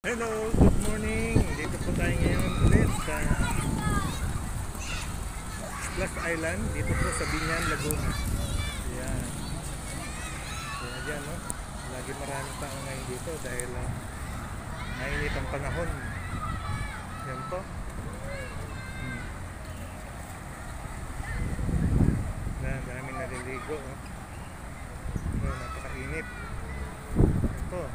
Hello, good morning. Dito po tayo ngayon ulit sa Splash Island. Dito po sa Binyan, Laguna. Ayan. Kaya dyan, no? Lagi maraming tao ngayon dito dahil mainit ang panahon. Yan po. Daming naliligo. Napakainit. Yan po.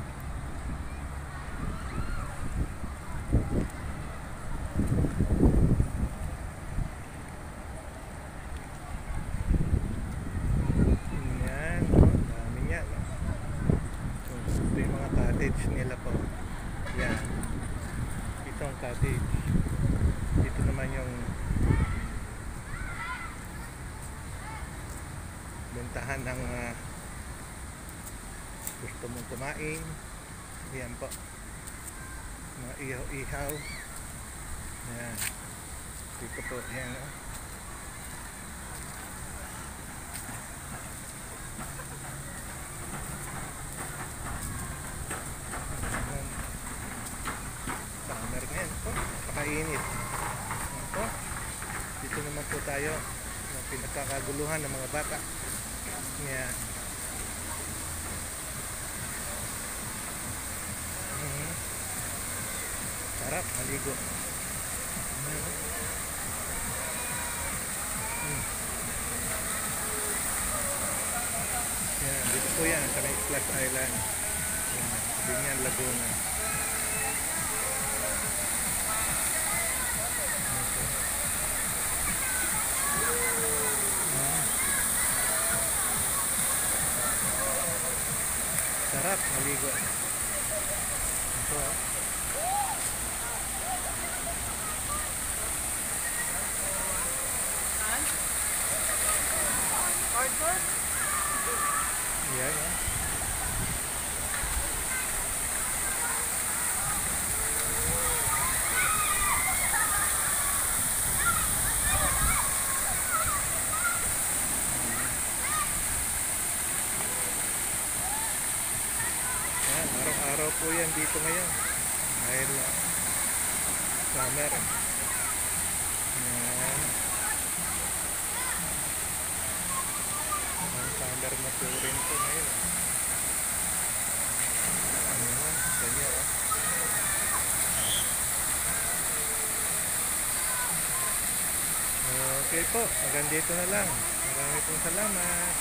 Cottage nila po. Yan. Ito ang cottage. Dito naman yung bentahan ng gusto mong kumain. Yan po. Mga ihaw-ihaw. Yan. Dito po. Yan. Init. Ito. Dito naman po tayo ng pinagkakaguluhan ng mga bata. Yan. Sarap, maligo. Yan, dito po yan sa may Splash Island. Yan, Binyan, Laguna. Sarap maligo. Ito. Hardcore? Yan. Araw-araw po yan dito ngayon dahil summer. Yan. Ang summer na po rin po ngayon. Ayan, ganyan. Okay po, hanggang dito na lang. Maraming pong salamat.